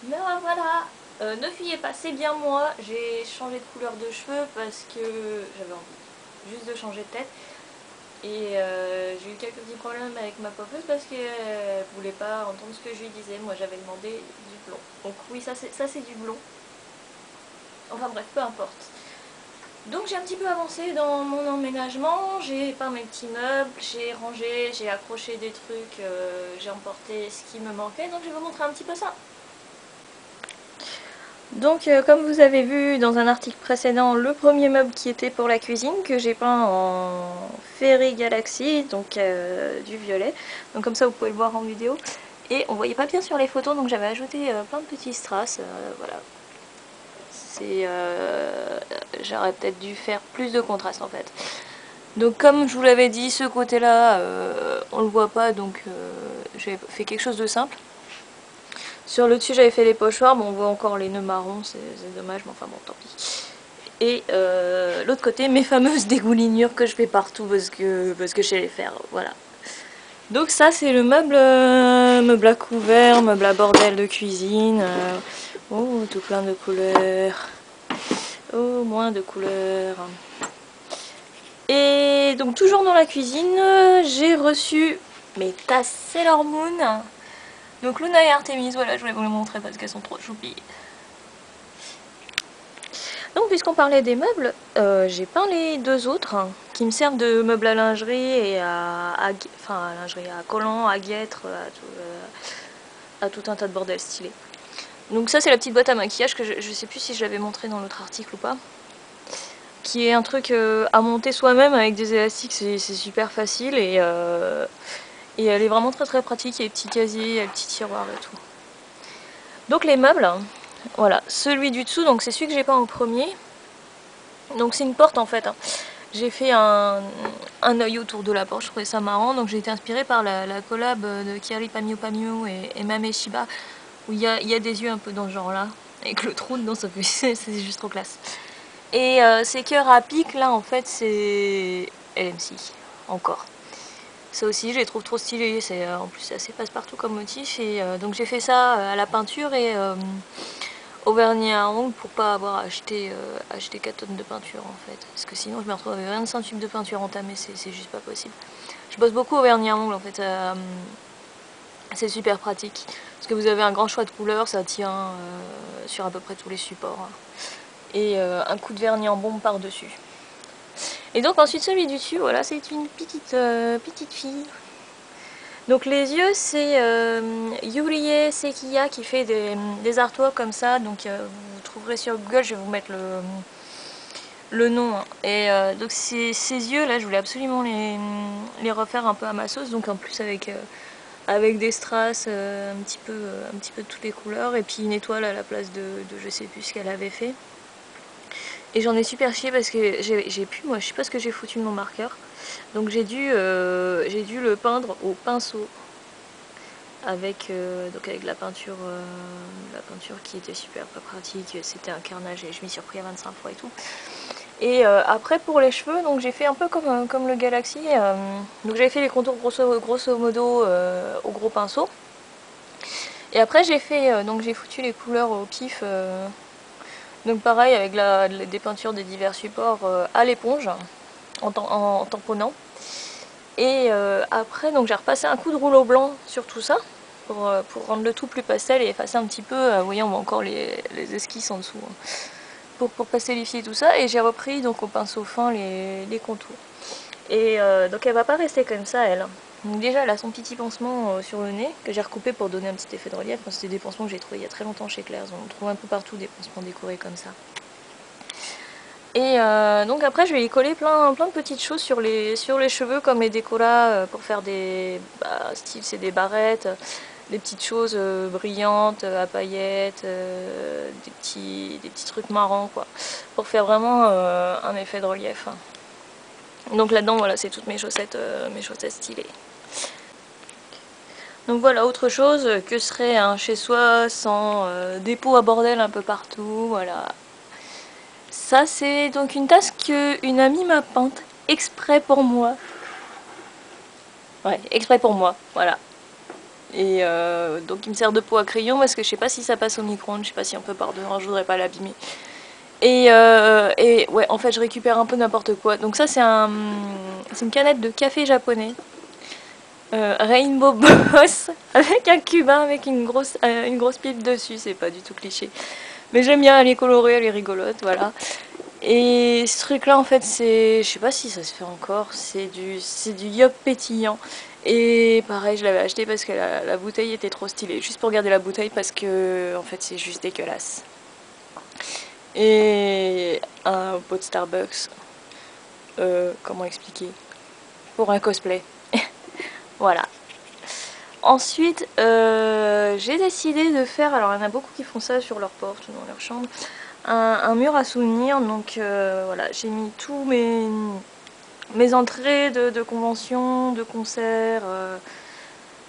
Mais voilà, ne fuyez pas, c'est bien moi. J'ai changé de couleur de cheveux parce que j'avais envie juste de changer de tête. Et j'ai eu quelques petits problèmes avec ma coiffeuse parce qu'elle voulait pas entendre ce que je lui disais. Moi j'avais demandé du blond. Donc oui, ça c'est du blond. Enfin bref, peu importe. Donc j'ai un petit peu avancé dans mon emménagement, j'ai peint mes petits meubles, j'ai rangé, j'ai accroché des trucs, j'ai emporté ce qui me manquait, donc je vais vous montrer un petit peu ça. Donc comme vous avez vu dans un article précédent, le premier meuble qui était pour la cuisine, que j'ai peint en Fairy Galaxy, donc du violet. Donc comme ça vous pouvez le voir en vidéo. Et on voyait pas bien sur les photos, donc j'avais ajouté plein de petits strass, voilà. J'aurais peut-être dû faire plus de contraste en fait. Donc comme je vous l'avais dit, ce côté-là, on le voit pas, donc j'ai fait quelque chose de simple. Sur le dessus, j'avais fait les pochoirs, bon, on voit encore les nœuds marrons, c'est dommage, mais enfin bon, tant pis. Et l'autre côté, mes fameuses dégoulinures que je fais partout parce que je sais les faire, voilà. Donc ça, c'est le meuble, meuble à couvert, meuble à bordel de cuisine. Oh, tout plein de couleurs. Oh, moins de couleurs. Et donc toujours dans la cuisine, j'ai reçu mes tasses Sailor Moon. Donc Luna et Artemis, voilà, je voulais vous les montrer parce qu'elles sont trop choupies. Donc puisqu'on parlait des meubles, j'ai peint les deux autres qui me servent de meubles à lingerie et enfin à lingerie, à collants, à guêtres, à tout un tas de bordel stylé. Donc ça c'est la petite boîte à maquillage que je sais plus si je l'avais montré dans l'autre article ou pas. Qui est un truc à monter soi-même avec des élastiques, c'est super facile et elle est vraiment très pratique, il y a les petits casiers, il y a le petit tiroir et tout. Donc les meubles, voilà, celui du dessous, donc c'est celui que j'ai peint en premier. Donc c'est une porte en fait. J'ai fait un œil autour de la porte, je trouvais ça marrant, donc j'ai été inspirée par la collab de Kiri Pamiu Pamiu et Mame Shiba, où il y a des yeux un peu dans ce genre là, avec le trou dedans, ça fait c'est juste trop classe. Et ces cœurs à pic là en fait c'est LMC, encore. Ça aussi je les trouve trop stylés, en plus c'est assez passe-partout comme motif et donc j'ai fait ça à la peinture et au vernis à ongles pour pas avoir acheté 4 tonnes de peinture en fait. Parce que sinon je me retrouve avec 25 tubes de peinture entamés, c'est juste pas possible. Je bosse beaucoup au vernis à ongles en fait, c'est super pratique. Parce que vous avez un grand choix de couleurs, ça tient sur à peu près tous les supports. Et un coup de vernis en bombe par-dessus. Et donc ensuite celui du dessus, voilà, c'est une petite fille. Donc les yeux, c'est Yurie Sekiya qui fait des artworks comme ça. Donc vous trouverez sur Google, je vais vous mettre le nom. Et donc ces yeux là, je voulais absolument les refaire un peu à ma sauce. Donc en plus avec des strass, un petit peu de toutes les couleurs. Et puis une étoile à la place de je sais plus ce qu'elle avait fait. Et j'en ai super chié parce que j'ai pu, moi je sais pas ce que j'ai foutu de mon marqueur. Donc j'ai dû le peindre au pinceau avec, donc avec la peinture qui était super pas pratique. C'était un carnage et je m'y suis repris à 25 fois et tout. Et après pour les cheveux, donc j'ai fait un peu comme le Galaxy. Donc j'avais fait les contours grosso modo au gros pinceau. Et après j'ai fait, donc j'ai foutu les couleurs au pif. Donc pareil avec des peintures des divers supports à l'éponge en tamponnant. Et après donc j'ai repassé un coup de rouleau blanc sur tout ça pour rendre le tout plus pastel et effacer un petit peu, vous voyez on voit encore les esquisses en dessous, hein, pour pastellifier tout ça. Et j'ai repris donc au pinceau fin les contours. Et donc elle va pas rester comme ça elle. Donc déjà elle a son petit pansement sur le nez que j'ai recoupé pour donner un petit effet de relief. Enfin, c'était des pansements que j'ai trouvé il y a très longtemps chez Claire's, on trouve un peu partout des pansements décorés comme ça. Et donc après je vais y coller plein de petites choses sur les cheveux comme les décoras pour faire style c'est des barrettes, des petites choses brillantes à paillettes, des petits trucs marrants quoi, pour faire vraiment un effet de relief. Donc là-dedans voilà c'est toutes mes chaussettes stylées. Donc voilà, autre chose que serait un chez soi sans dépôt à bordel un peu partout, voilà. Ça c'est donc une tasse qu'une amie m'a peinte exprès pour moi. Ouais, exprès pour moi, voilà. Et donc il me sert de pot à crayon parce que je sais pas si ça passe au micro-ondes, je sais pas si on peut par-dedans, je voudrais pas l'abîmer. Et ouais, en fait je récupère un peu n'importe quoi. Donc ça c'est une canette de café japonais. Rainbow Boss avec un cubain avec une grosse pipe dessus, c'est pas du tout cliché. Mais j'aime bien, elle est colorée, elle est rigolote, voilà. Et ce truc là en fait c'est, je sais pas si ça se fait encore, c'est du yop pétillant. Et pareil je l'avais acheté parce que la bouteille était trop stylée, juste pour garder la bouteille parce que en fait c'est juste dégueulasse. Et un pot de Starbucks, comment expliquer, pour un cosplay. Voilà. Ensuite, j'ai décidé de faire, alors il y en a beaucoup qui font ça sur leur porte ou dans leur chambre, un mur à souvenirs. Donc voilà, j'ai mis tous mes entrées de conventions, de concerts,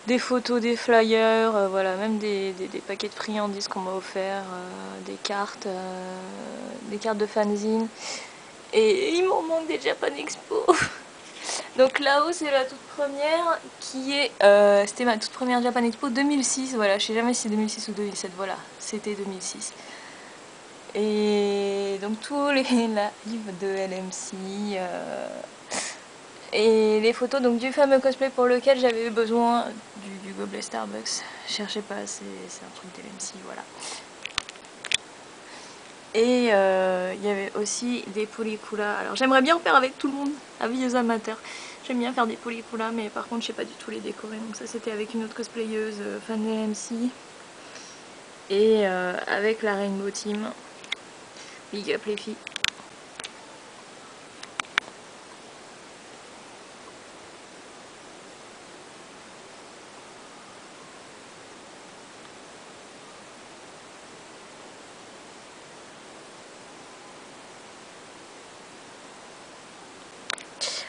des photos, des flyers, voilà, même des paquets de friandises qu'on m'a offert, des cartes de fanzine. Et il m'en manque des Japan Expo. Donc là-haut c'est la toute première qui est, c'était ma toute première Japan Expo 2006, voilà, je sais jamais si c'est 2006 ou 2007, voilà, c'était 2006. Et donc tous les lives de LMC et les photos donc du fameux cosplay pour lequel j'avais eu besoin du gobelet Starbucks, cherchez pas, c'est un truc d'LMC, voilà. Et il y avait aussi des polyculas. Alors j'aimerais bien en faire avec tout le monde, avis aux amateurs. J'aime bien faire des polyculas, mais par contre je sais pas du tout les décorer. Donc ça c'était avec une autre cosplayeuse fan de MC. Et avec la Rainbow Team. Big up les filles.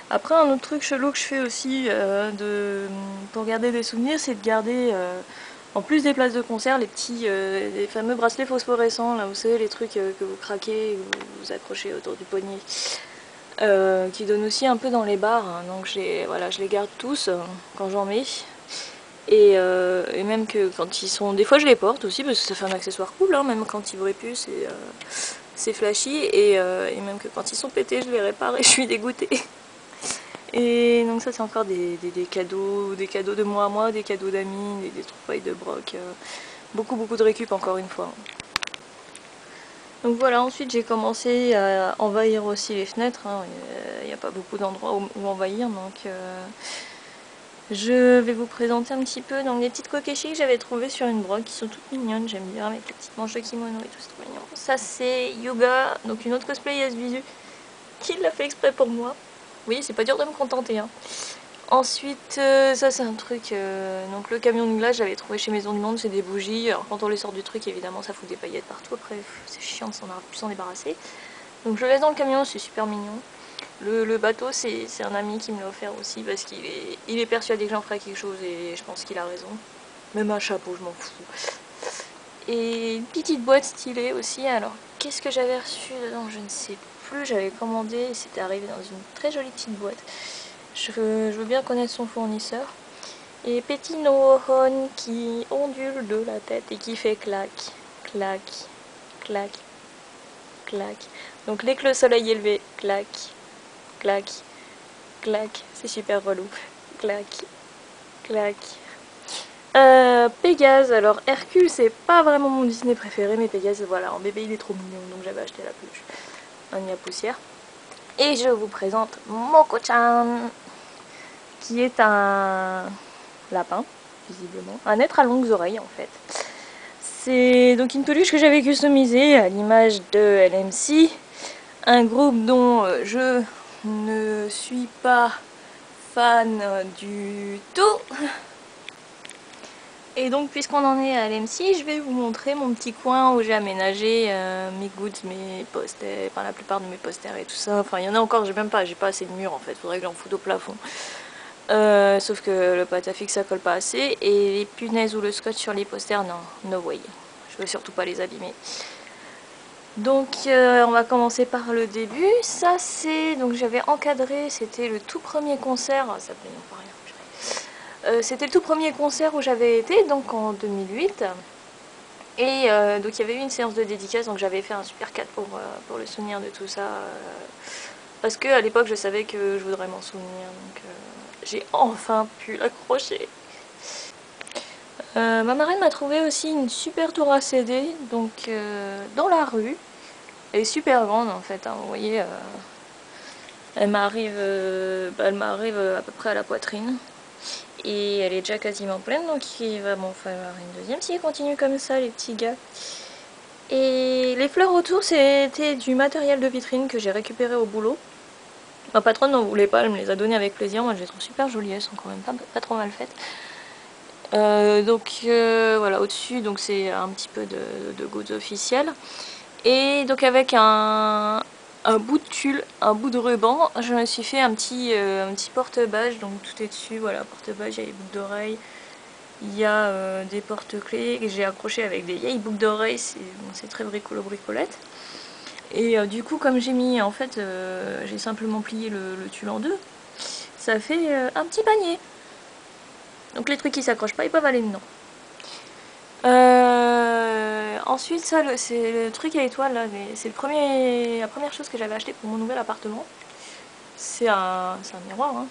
Après un autre truc chelou que je fais aussi pour garder des souvenirs, c'est de garder en plus des places de concert les fameux bracelets phosphorescents, là vous savez les trucs que vous craquez, que vous accrochez autour du poignet, qui donnent aussi un peu dans les bars, hein. Donc voilà, je les garde tous quand j'en mets. Et même que quand ils sont... Des fois je les porte aussi parce que ça fait un accessoire cool, hein, même quand ils brillent plus, c'est flashy. Et même que quand ils sont pétés, je les répare et je suis dégoûtée. Et donc ça c'est encore des cadeaux de moi à moi, des cadeaux d'amis, des trouvailles de broc. Beaucoup de récup encore une fois. Donc voilà, ensuite j'ai commencé à envahir aussi les fenêtres, hein. Il n'y a pas beaucoup d'endroits où envahir, donc je vais vous présenter un petit peu donc les petites kokeshis que j'avais trouvées sur une broc qui sont toutes mignonnes, j'aime bien, avec les petites manches de kimono et tout, c'est trop mignon. Ça c'est Yuga, donc une autre cosplayeuse visu qui l'a fait exprès pour moi. Oui, c'est pas dur de me contenter, hein. Ensuite, ça c'est un truc, donc le camion de glace j'avais trouvé chez Maison du Monde, c'est des bougies. Alors quand on les sort du truc évidemment ça fout des paillettes partout, après c'est chiant, on n'arrive plus s'en débarrasser. Donc je le laisse dans le camion, c'est super mignon. Le bateau c'est un ami qui me l'a offert aussi parce qu'il est persuadé que j'en ferai quelque chose et je pense qu'il a raison. Même un chapeau, je m'en fous. Et une petite boîte stylée aussi, alors qu'est-ce que j'avais reçu dedans, je ne sais plus, j'avais commandé et c'était arrivé dans une très jolie petite boîte. Je veux bien connaître son fournisseur. Et petit Nohon qui ondule de la tête et qui fait clac, clac, clac, clac. Donc dès que le soleil est levé, clac, clac, clac. C'est super relou. Clac, clac. Pégase, alors Hercule c'est pas vraiment mon Disney préféré, mais Pégase voilà, en bébé il est trop mignon, donc j'avais acheté la peluche. Un nid à poussière. Et je vous présente Moko-chan, qui est un lapin, visiblement. Un être à longues oreilles en fait. C'est donc une peluche que j'avais customisée à l'image de LMC, un groupe dont je ne suis pas fan du tout. Et donc puisqu'on en est à LMC, je vais vous montrer mon petit coin où j'ai aménagé mes goods, mes posters, enfin la plupart de mes posters et tout ça. Enfin il y en a encore, j'ai pas assez de murs en fait, faudrait que j'en foute au plafond. Sauf que le pâte à fixe ça colle pas assez et les punaises ou le scotch sur les posters, non, no way. Je veux surtout pas les abîmer. Donc on va commencer par le début. Ça c'est, donc j'avais encadré, c'était le tout premier concert, ça s'appelait non pas rien. C'était le tout premier concert où j'avais été, donc en 2008. Et donc il y avait eu une séance de dédicace, donc j'avais fait un super cadre pour le souvenir de tout ça. Parce que à l'époque je savais que je voudrais m'en souvenir, donc j'ai enfin pu l'accrocher. Ma marraine m'a trouvé aussi une super tour à CD, donc dans la rue. Elle est super grande en fait, hein, vous voyez. Elle m'arrive à peu près à la poitrine. Et elle est déjà quasiment pleine, donc il va m'en falloir une deuxième s'il continue comme ça, les petits gars. Et les fleurs autour, c'était du matériel de vitrine que j'ai récupéré au boulot. Ma patronne n'en voulait pas, elle me les a données avec plaisir. Moi, je les trouve super jolies, elles sont quand même pas trop mal faites. Voilà, au-dessus, donc c'est un petit peu de gouttes officielles. Et donc avec un bout de tulle, un bout de ruban, je me suis fait un petit porte-bâche, donc tout est dessus, voilà, porte-bâche, il y a les boucles d'oreilles, il y a des porte-clés que j'ai accrochées avec des vieilles boucles d'oreilles, c'est très bricolo-bricolette. Et du coup, comme j'ai mis, en fait, j'ai simplement plié le tulle en deux, ça fait un petit panier. Donc les trucs qui s'accrochent pas, ils peuvent aller dedans. Ensuite, ça, c'est le truc à étoiles, là, c'est la première chose que j'avais acheté pour mon nouvel appartement. C'est un miroir, hein,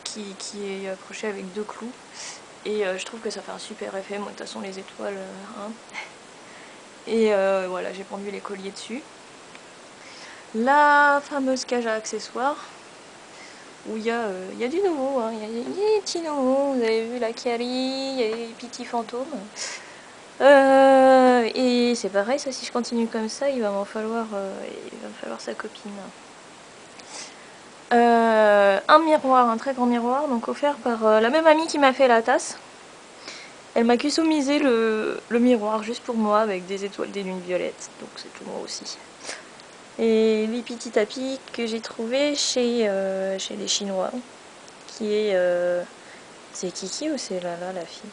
qui est accroché avec deux clous. Et je trouve que ça fait un super effet. Moi, de toute façon, les étoiles, hein. Et voilà, j'ai pendu les colliers dessus. La fameuse cage à accessoires, où il y a du nouveau, hein. Il y a des petits nouveaux. Vous avez vu la Kali, il y a les petits fantômes. Et c'est pareil, ça, si je continue comme ça, il va me falloir sa copine. Un miroir, un très grand miroir, donc offert par la même amie qui m'a fait la tasse. Elle m'a customisé le miroir juste pour moi avec des étoiles, des lunes violettes, donc c'est tout moi aussi. Et les petits tapis que j'ai trouvé chez les Chinois, qui est... c'est Kiki ou c'est Lala la fille?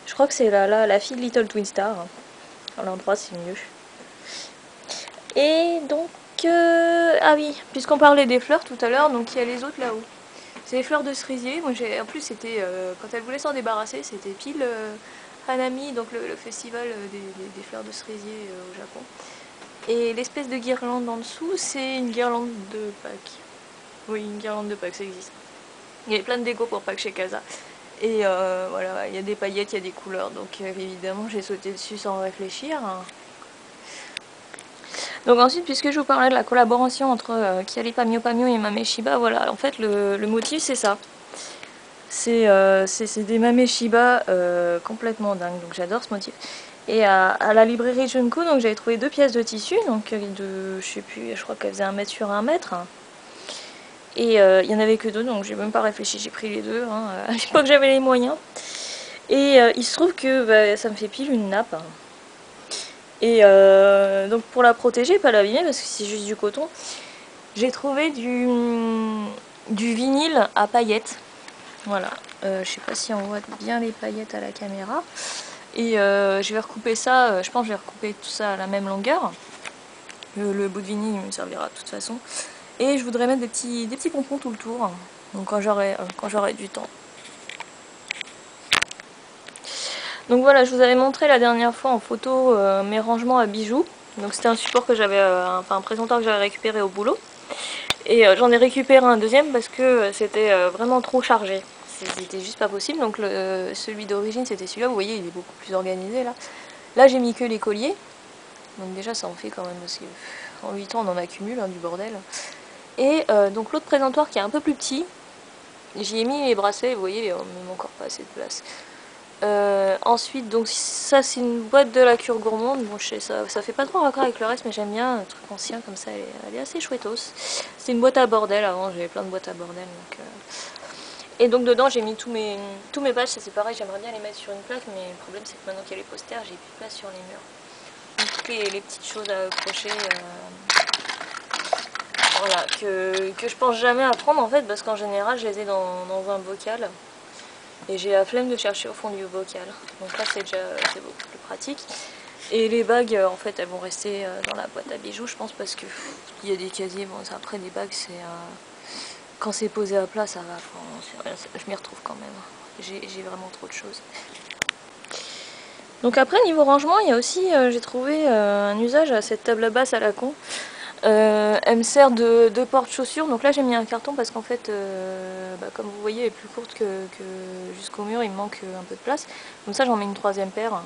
Je crois que c'est Lala, la fille de Little Twin Star. À l'endroit c'est mieux. Et donc... ah oui, puisqu'on parlait des fleurs tout à l'heure, donc il y a les autres là-haut. C'est les fleurs de cerisier. Moi, en plus, c'était quand elle voulait s'en débarrasser, c'était pile Hanami, donc le festival des fleurs de cerisier au Japon. Et l'espèce de guirlande en dessous, c'est une guirlande de Pâques. Oui, une guirlande de Pâques, ça existe. Il y a plein de déco pour Pâques chez Casa. Et voilà, il y a des paillettes, il y a des couleurs, donc évidemment, j'ai sauté dessus sans réfléchir. Donc ensuite, puisque je vous parlais de la collaboration entre Kyari Pamio Pamio et Mameshiba, voilà, en fait, le motif, c'est ça. C'est des Mameshiba complètement dingues, donc j'adore ce motif. Et à la librairie Junko, donc j'avais trouvé deux pièces de tissu, donc je sais plus, je crois qu'elles faisaient 1 mètre sur 1 mètre. Et il y en avait que deux, donc j'ai même pas réfléchi, j'ai pris les deux, hein, à l'époque j'avais les moyens. Et il se trouve que bah, ça me fait pile une nappe. Et donc pour la protéger, pas l'abîmer, parce que c'est juste du coton, j'ai trouvé du vinyle à paillettes. Voilà, je sais pas si on voit bien les paillettes à la caméra. Et je vais recouper ça, je pense que je vais recouper tout ça à la même longueur. Le bout de vinyle il me servira de toute façon. Et je voudrais mettre des petits pompons tout le tour, donc quand j'aurai du temps. Donc voilà, je vous avais montré la dernière fois en photo mes rangements à bijoux. Donc c'était un support que j'avais, enfin un présentoir que j'avais récupéré au boulot. Et j'en ai récupéré un deuxième parce que c'était vraiment trop chargé. C'était juste pas possible. Donc celui d'origine c'était celui-là, vous voyez il est beaucoup plus organisé là. Là j'ai mis que les colliers. Donc déjà ça en fait quand même parce qu'en 8 ans on en accumule hein, du bordel. Et donc l'autre présentoir qui est un peu plus petit, j'y ai mis les bracelets, vous voyez il n'y a même encore pas assez de place. Ensuite, donc ça c'est une boîte de la cure gourmande. Bon, je sais, ça fait pas trop raccord avec le reste, mais j'aime bien un truc ancien comme ça, elle est assez chouettos. C'est une boîte à bordel, avant j'avais plein de boîtes à bordel. Donc, et donc dedans j'ai mis tous mes badges, c'est pareil, j'aimerais bien les mettre sur une plaque, mais le problème c'est que maintenant qu'il y a les posters, j'ai plus de place sur les murs. Donc toutes les petites choses à accrocher, voilà, que je pense jamais à prendre en fait, parce qu'en général je les ai dans un bocal. Et j'ai la flemme de chercher au fond du bocal. Donc là c'est beaucoup plus pratique. Et les bagues en fait elles vont rester dans la boîte à bijoux je pense parce que il y a des casiers. Bon ça, après des bagues quand c'est posé à plat, ça va. Enfin, je m'y retrouve quand même. J'ai vraiment trop de choses. Donc après, niveau rangement, il y a aussi, j'ai trouvé un usage à cette table basse à la con. Elle me sert de porte-chaussures. Donc là, j'ai mis un carton parce qu'en fait, comme vous voyez, elle est plus courte que jusqu'au mur. Il me manque un peu de place. Donc ça, j'en mets une troisième paire.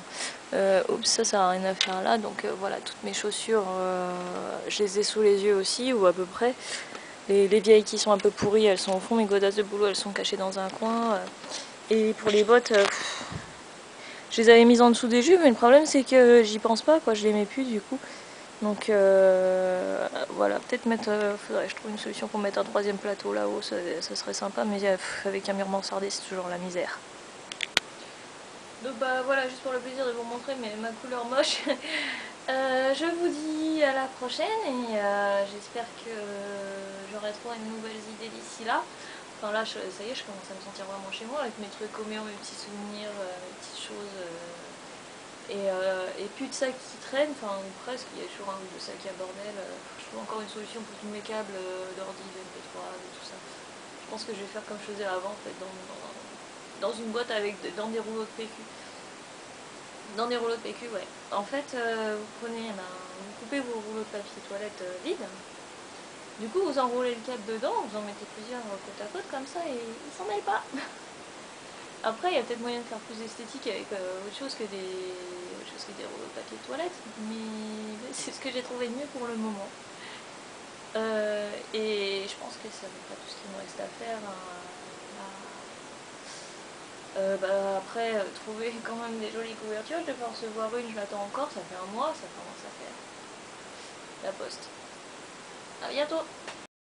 Oups, ça n'a rien à faire là. Donc voilà, toutes mes chaussures, je les ai sous les yeux aussi, ou à peu près. Les vieilles qui sont un peu pourries, elles sont au fond. Mes godasses de boulot, elles sont cachées dans un coin. Et pour les bottes, je les avais mises en dessous des jupes, mais le problème c'est que j'y pense pas, quoi. Je les mets plus du coup. Donc voilà, peut-être mettre, faudrait que je trouve une solution pour mettre un troisième plateau là-haut, ça serait sympa, mais avec un mur mansardé c'est toujours la misère. Donc bah voilà, juste pour le plaisir de vous montrer ma couleur moche. Je vous dis à la prochaine et j'espère que j'aurai trouvé de nouvelles idées d'ici là. Enfin là, ça y est, je commence à me sentir vraiment chez moi avec mes trucs au mur, mes petits souvenirs, mes petites choses. Et plus de sacs qui traînent, enfin ou presque, il y a toujours un ou deux sacs à bordel. Je trouve encore une solution pour tous mes câbles d'ordi, de MP3, de tout ça. Je pense que je vais faire comme je faisais avant, en fait, dans une boîte dans des rouleaux de PQ. Dans des rouleaux de PQ, ouais. En fait, vous prenez, vous coupez vos rouleaux de papier toilette vides. Du coup, vous enroulez le câble dedans, vous en mettez plusieurs côte à côte comme ça et ils s'en mêlent pas. Après, il y a peut-être moyen de faire plus esthétique avec autre chose que des rouleaux de papier toilette, mais c'est ce que j'ai trouvé de mieux pour le moment. Et je pense que c'est à peu près tout ce qu'il me reste à faire. Après, trouver quand même des jolies couvertures, je devais en recevoir une, je l'attends encore, ça fait un mois, ça commence à faire la poste. À bientôt!